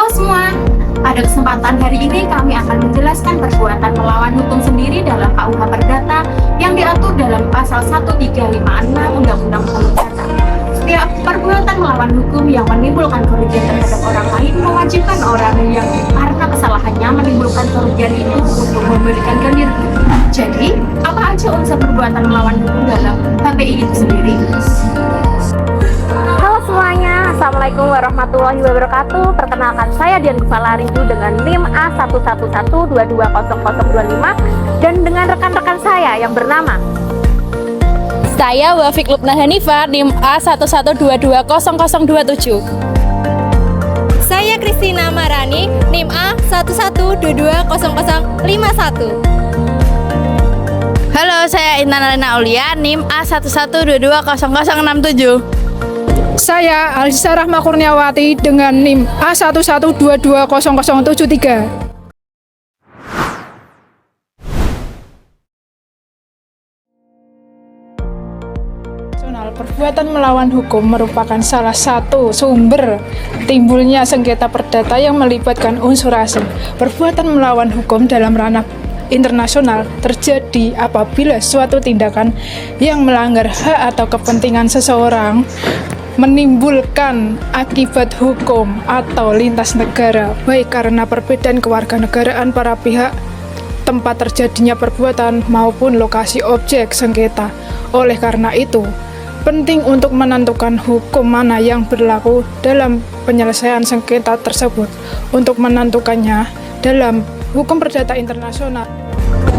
Halo semua, pada kesempatan hari ini kami akan menjelaskan perbuatan melawan hukum sendiri dalam KUH Perdata yang diatur dalam pasal 1356 Undang-Undang Perdata. Setiap perbuatan melawan hukum yang menimbulkan kerugian terhadap orang lain mewajibkan orang yang karena kesalahannya menimbulkan kerugian itu untuk memberikan ganti rugi. Jadi, apa aja unsur perbuatan melawan hukum dalam HPI itu sendiri? Halo semuanya, Assalamualaikum warahmatullahi wabarakatuh. Perkenalkan, saya Dian Kepala Rindu dengan NIM A11122200025 dan dengan rekan-rekan saya yang bernama Saya Wafik Lubna Hanifah, NIM A112200027. Saya Kristina Marani, NIM A112200051. Halo, saya Intan Alena Aulia, NIM A112200067. Saya Alisa Rahma Kurniawati dengan NIM A112200073. Perbuatan melawan hukum merupakan salah satu sumber timbulnya sengketa perdata yang melibatkan unsur asing. Perbuatan melawan hukum dalam ranah internasional terjadi apabila suatu tindakan yang melanggar hak atau kepentingan seseorang menimbulkan akibat hukum atau lintas negara, baik karena perbedaan kewarganegaraan para pihak tempat terjadinya perbuatan maupun lokasi objek sengketa. Oleh karena itu, penting untuk menentukan hukum mana yang berlaku dalam penyelesaian sengketa tersebut. Untuk menentukannya dalam hukum perdata internasional.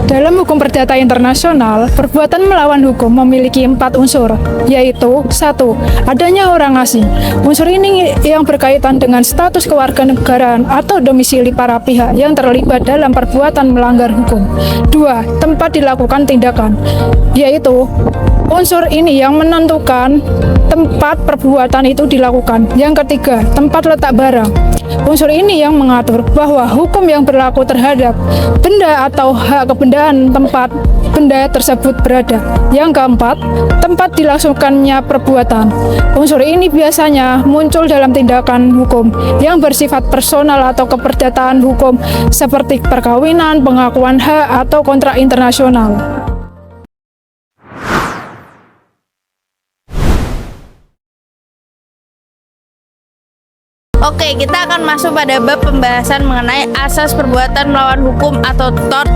Dalam hukum perdata internasional, perbuatan melawan hukum memiliki 4 unsur, yaitu 1. Adanya orang asing. Unsur ini yang berkaitan dengan status kewarganegaraan atau domisili para pihak yang terlibat dalam perbuatan melanggar hukum. 2. Tempat dilakukan tindakan, yaitu unsur ini yang menentukan tempat perbuatan itu dilakukan. Yang ketiga, tempat letak barang. Unsur ini yang mengatur bahwa hukum yang berlaku terhadap benda atau hak kebendaan tempat benda tersebut berada. Yang keempat, tempat dilangsungkannya perbuatan. Unsur ini biasanya muncul dalam tindakan hukum yang bersifat personal atau keperdataan hukum seperti perkawinan, pengakuan hak, atau kontrak internasional. Oke, kita akan masuk pada bab pembahasan mengenai asas perbuatan melawan hukum atau tort.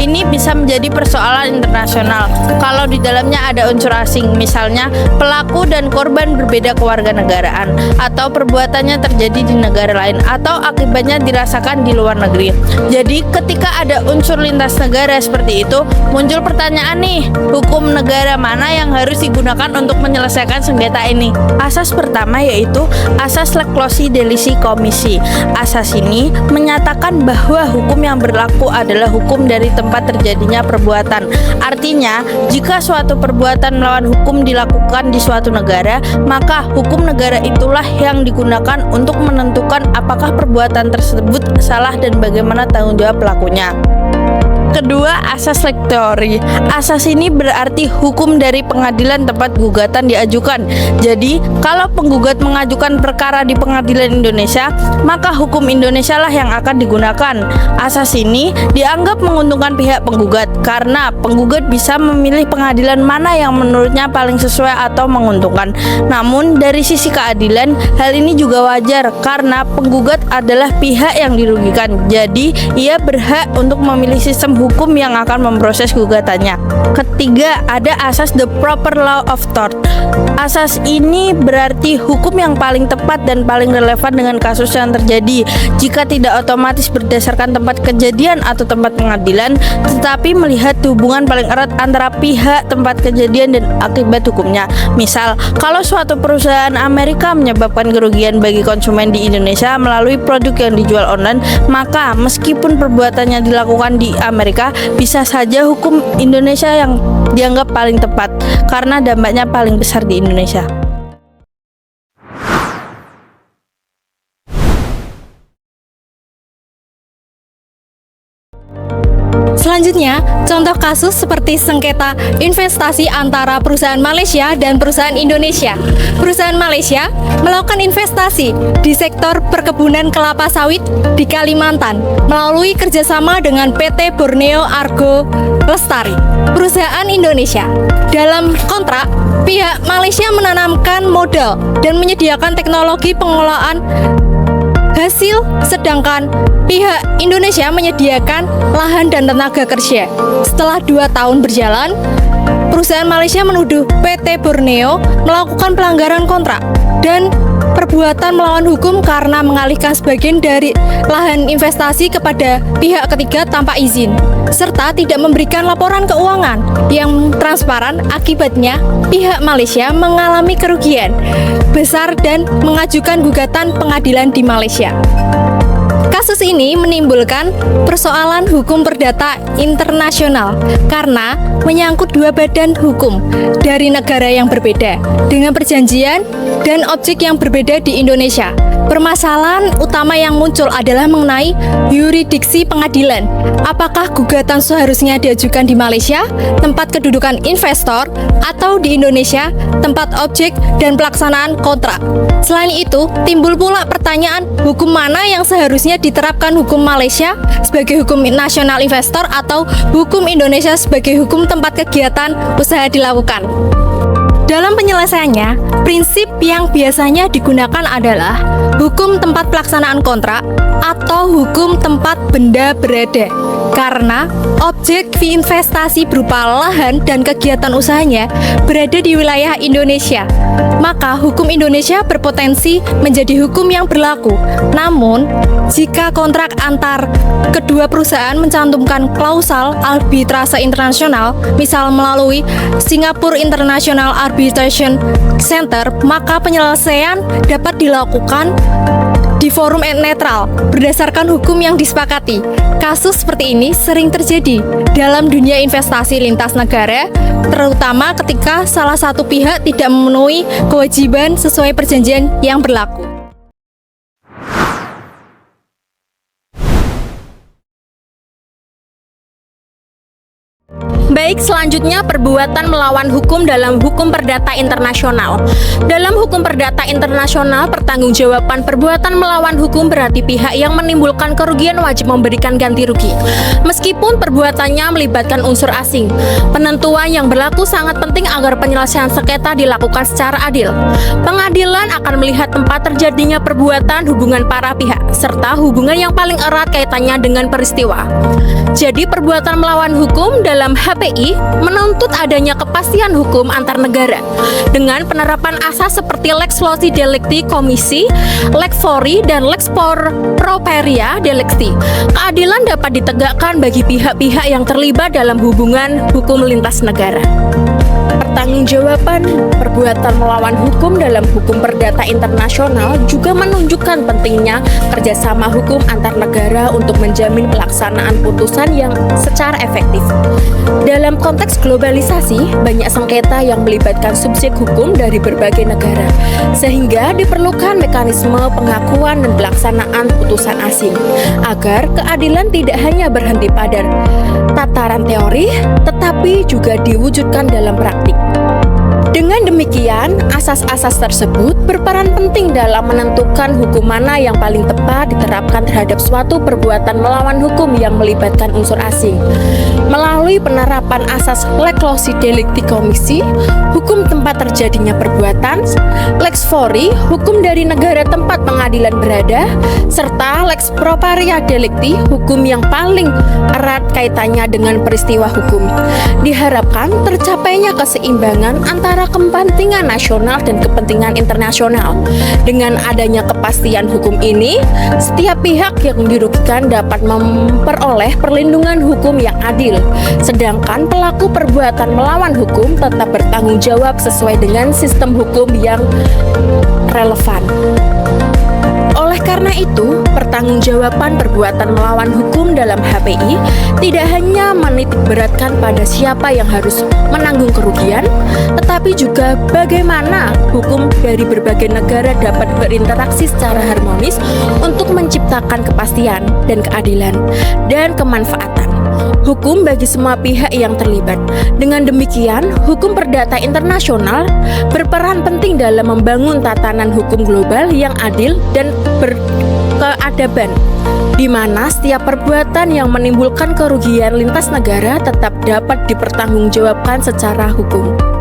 Ini bisa menjadi persoalan internasional kalau di dalamnya ada unsur asing, misalnya pelaku dan korban berbeda kewarganegaraan, atau perbuatannya terjadi di negara lain, atau akibatnya dirasakan di luar negeri. Jadi ketika ada unsur lintas negara seperti itu, muncul pertanyaan nih, hukum negara mana yang harus digunakan untuk menyelesaikan sengketa ini? Asas pertama yaitu asas lex loci delicti commissi. Asas ini menyatakan bahwa hukum yang berlaku adalah hukum dari tempat terjadinya perbuatan. Artinya, jika suatu perbuatan melawan hukum dilakukan di suatu negara, maka hukum negara itulah yang digunakan untuk menentukan apakah perbuatan tersebut salah dan bagaimana tanggung jawab pelakunya. Kedua, asas lectori. Asas ini berarti hukum dari pengadilan tempat gugatan diajukan. Jadi, kalau penggugat mengajukan perkara di pengadilan Indonesia, maka hukum Indonesia lah yang akan digunakan. Asas ini dianggap menguntungkan pihak penggugat karena penggugat bisa memilih pengadilan mana yang menurutnya paling sesuai atau menguntungkan. Namun, dari sisi keadilan, hal ini juga wajar karena penggugat adalah pihak yang dirugikan. Jadi, ia berhak untuk memilih sistem hukum yang akan memproses gugatannya. Ketiga, ada asas the proper law of tort. Asas ini berarti hukum yang paling tepat dan paling relevan dengan kasus yang terjadi. Jika tidak otomatis berdasarkan tempat kejadian atau tempat pengadilan, tetapi melihat hubungan paling erat antara pihak tempat kejadian dan akibat hukumnya. Misal, kalau suatu perusahaan Amerika menyebabkan kerugian bagi konsumen di Indonesia melalui produk yang dijual online, maka meskipun perbuatannya dilakukan di Amerika, bisa saja hukum Indonesia yang dianggap paling tepat karena dampaknya paling besar di Indonesia. Selanjutnya, contoh kasus seperti sengketa investasi antara perusahaan Malaysia dan perusahaan Indonesia. Perusahaan Malaysia melakukan investasi di sektor perkebunan kelapa sawit di Kalimantan melalui kerjasama dengan PT Borneo Argo Lestari. Perusahaan Indonesia dalam kontrak, pihak Malaysia menanamkan modal dan menyediakan teknologi pengelolaan hasil, sedangkan pihak Indonesia menyediakan lahan dan tenaga kerja. Setelah 2 tahun berjalan, perusahaan Malaysia menuduh PT Borneo melakukan pelanggaran kontrak dan perbuatan melawan hukum karena mengalihkan sebagian dari lahan investasi kepada pihak ketiga tanpa izin, serta tidak memberikan laporan keuangan yang transparan. Akibatnya, pihak Malaysia mengalami kerugian besar dan mengajukan gugatan pengadilan di Malaysia. Kasus ini menimbulkan persoalan hukum perdata internasional karena menyangkut 2 badan hukum dari negara yang berbeda dengan perjanjian dan objek yang berbeda di Indonesia. Permasalahan utama yang muncul adalah mengenai yurisdiksi pengadilan. Apakah gugatan seharusnya diajukan di Malaysia, tempat kedudukan investor, atau di Indonesia, tempat objek dan pelaksanaan kontrak? Selain itu, timbul pula pertanyaan hukum mana yang seharusnya diterapkan, hukum Malaysia sebagai hukum nasional investor atau hukum Indonesia sebagai hukum tempat kegiatan usaha dilakukan. Dalam penyelesaiannya, prinsip yang biasanya digunakan adalah hukum tempat pelaksanaan kontrak atau hukum tempat benda berada. Karena objek investasi berupa lahan dan kegiatan usahanya berada di wilayah Indonesia, maka hukum Indonesia berpotensi menjadi hukum yang berlaku. Namun, jika kontrak antar kedua perusahaan mencantumkan klausal arbitrase internasional, misal melalui Singapore International Arbitration Center, maka penyelesaian dapat dilakukan di forum netral berdasarkan hukum yang disepakati. Kasus seperti ini sering terjadi dalam dunia investasi lintas negara, terutama ketika salah satu pihak tidak memenuhi kewajiban sesuai perjanjian yang berlaku. Baik, selanjutnya perbuatan melawan hukum dalam hukum perdata internasional. Dalam hukum perdata internasional, pertanggungjawaban perbuatan melawan hukum berarti pihak yang menimbulkan kerugian wajib memberikan ganti rugi, meskipun perbuatannya melibatkan unsur asing. Penentuan yang berlaku sangat penting agar penyelesaian sengketa dilakukan secara adil. Pengadilan akan melihat tempat terjadinya perbuatan, hubungan para pihak, serta hubungan yang paling erat kaitannya dengan peristiwa. Jadi, perbuatan melawan hukum dalam HPI menuntut adanya kepastian hukum antar negara dengan penerapan asas seperti lex loci delicti commissi, lex fori, dan lex properia delicti. Keadilan dapat ditegakkan bagi pihak-pihak yang terlibat dalam hubungan hukum lintas negara. Pertanggungjawaban perbuatan melawan hukum dalam hukum perdata internasional juga menunjukkan pentingnya kerjasama hukum antar negara untuk menjamin pelaksanaan putusan yang secara efektif. Dalam konteks globalisasi, banyak sengketa yang melibatkan subjek hukum dari berbagai negara, sehingga diperlukan mekanisme pengakuan dan pelaksanaan putusan asing, agar keadilan tidak hanya berhenti pada tataran teori, tetapi juga diwujudkan dalam praktik. Dengan demikian, asas-asas tersebut berperan penting dalam menentukan hukum mana yang paling tepat diterapkan terhadap suatu perbuatan melawan hukum yang melibatkan unsur asing. Melalui penerapan asas lex loci delicti commissi, hukum tempat terjadinya perbuatan, lex fori, hukum dari negara tempat pengadilan berada, serta lex properia delicti, hukum yang paling erat kaitannya dengan peristiwa hukum. Diharapkan tercapainya keseimbangan antara kepentingan nasional dan kepentingan internasional. Dengan adanya kepastian hukum ini, setiap pihak yang dirugikan dapat memperoleh perlindungan hukum yang adil, sedangkan pelaku perbuatan melawan hukum tetap bertanggung jawab sesuai dengan sistem hukum yang relevan. Oleh karena itu, pertanggungjawaban perbuatan melawan hukum dalam HPI tidak hanya menitikberatkan pada siapa yang harus menanggung kerugian, tetapi juga bagaimana hukum dari berbagai negara dapat berinteraksi secara harmonis untuk menciptakan kepastian dan keadilan dan kemanfaatan. hukum bagi semua pihak yang terlibat. Dengan demikian, hukum perdata internasional berperan penting dalam membangun tatanan hukum global yang adil dan berkeadaban, di mana setiap perbuatan yang menimbulkan kerugian lintas negara tetap dapat dipertanggungjawabkan secara hukum.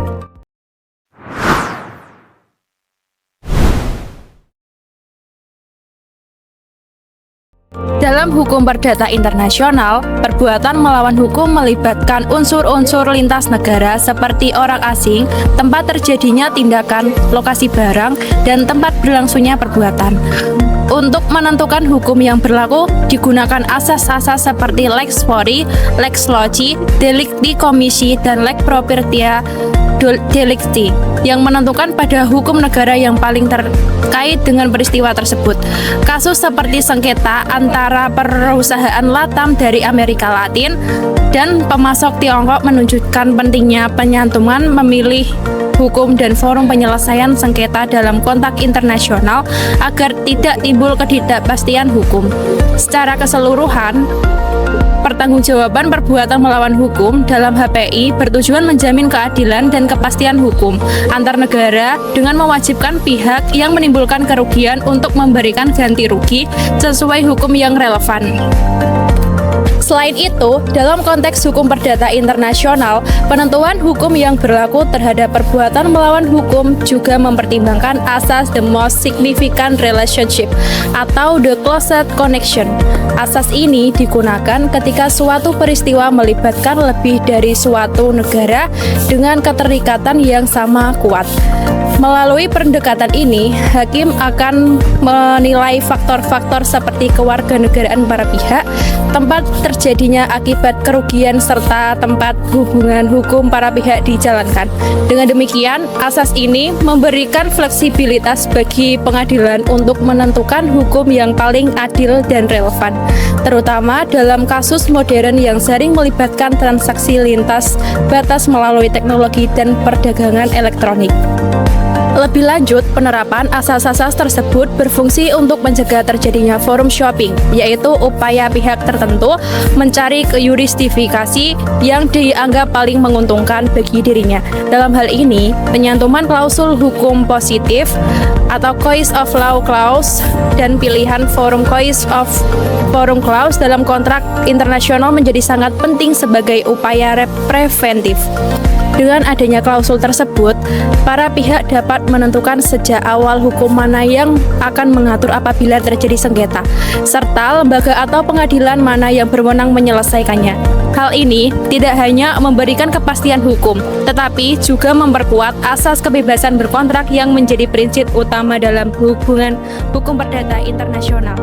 Dalam hukum perdata internasional, perbuatan melawan hukum melibatkan unsur-unsur lintas negara seperti orang asing, tempat terjadinya tindakan, lokasi barang, dan tempat berlangsungnya perbuatan. Untuk menentukan hukum yang berlaku, digunakan asas-asas seperti lex fori, lex loci, delicti commissi, dan lex propertia delicti yang menentukan pada hukum negara yang paling terkait dengan peristiwa tersebut. Kasus seperti sengketa antara perusahaan Latam dari Amerika Latin dan pemasok Tiongkok menunjukkan pentingnya penyantuman memilih hukum dan forum penyelesaian sengketa dalam konteks internasional agar tidak timbul ketidakpastian hukum. Secara keseluruhan, pertanggungjawaban perbuatan melawan hukum dalam HPI bertujuan menjamin keadilan dan kepastian hukum antar negara dengan mewajibkan pihak yang menimbulkan kerugian untuk memberikan ganti rugi sesuai hukum yang relevan. Selain itu, dalam konteks hukum perdata internasional, penentuan hukum yang berlaku terhadap perbuatan melawan hukum juga mempertimbangkan asas the most significant relationship atau the closest connection. Asas ini digunakan ketika suatu peristiwa melibatkan lebih dari suatu negara dengan keterikatan yang sama kuat. Melalui pendekatan ini, hakim akan menilai faktor-faktor seperti kewarganegaraan para pihak, tempat terjadinya akibat kerugian, serta tempat hubungan hukum para pihak dijalankan. Dengan demikian, asas ini memberikan fleksibilitas bagi pengadilan untuk menentukan hukum yang paling adil dan relevan, terutama dalam kasus modern yang sering melibatkan transaksi lintas batas melalui teknologi dan perdagangan elektronik. Lebih lanjut, penerapan asas-asas tersebut berfungsi untuk mencegah terjadinya forum shopping, yaitu upaya pihak tertentu mencari yurisdifikasi yang dianggap paling menguntungkan bagi dirinya. Dalam hal ini, penyantuman klausul hukum positif atau choice of law clause dan pilihan forum choice of forum clause dalam kontrak internasional menjadi sangat penting sebagai upaya preventif. Dengan adanya klausul tersebut, para pihak dapat menentukan sejak awal hukum mana yang akan mengatur apabila terjadi sengketa, serta lembaga atau pengadilan mana yang berwenang menyelesaikannya. Hal ini tidak hanya memberikan kepastian hukum, tetapi juga memperkuat asas kebebasan berkontrak yang menjadi prinsip utama dalam hubungan hukum perdata internasional.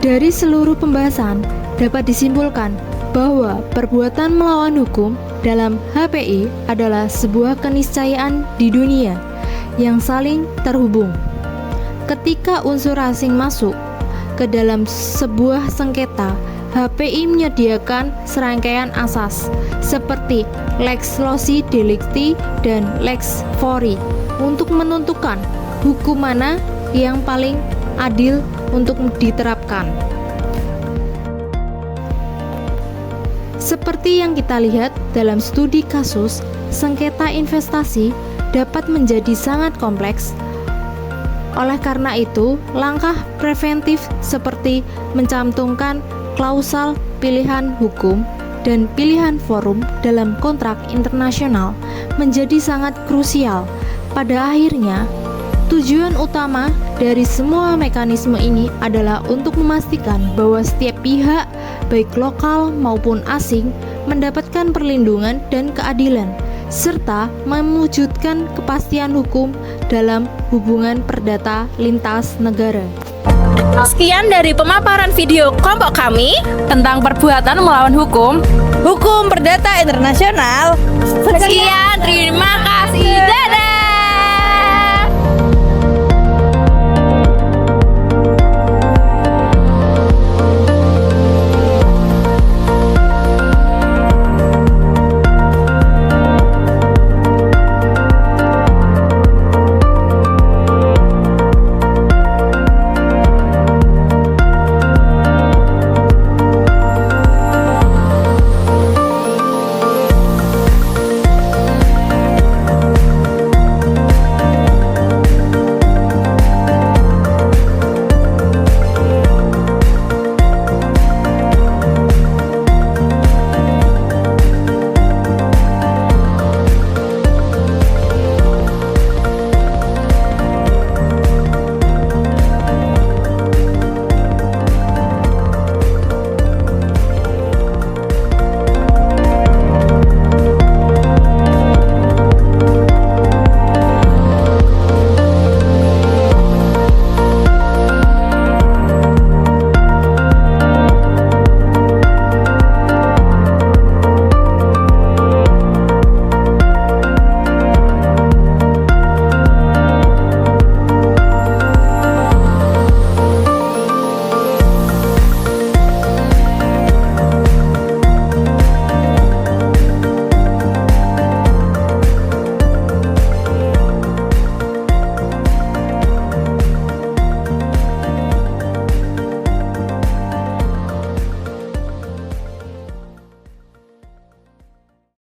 Dari seluruh pembahasan dapat disimpulkan bahwa perbuatan melawan hukum dalam HPI adalah sebuah keniscayaan di dunia yang saling terhubung. Ketika unsur asing masuk ke dalam sebuah sengketa, HPI menyediakan serangkaian asas seperti lex loci delicti dan lex fori untuk menentukan hukum mana yang paling adil untuk diterapkan. Seperti yang kita lihat dalam studi kasus, sengketa investasi dapat menjadi sangat kompleks. Oleh karena itu, langkah preventif seperti mencantumkan klausal pilihan hukum dan pilihan forum dalam kontrak internasional menjadi sangat krusial. Pada akhirnya, tujuan utama dari semua mekanisme ini adalah untuk memastikan bahwa setiap pihak, baik lokal maupun asing, mendapatkan perlindungan dan keadilan, serta mewujudkan kepastian hukum dalam hubungan perdata lintas negara. Sekian dari pemaparan video kelompok kami Tentang perbuatan melawan hukum perdata internasional. Sekian, terima kasih, dadah.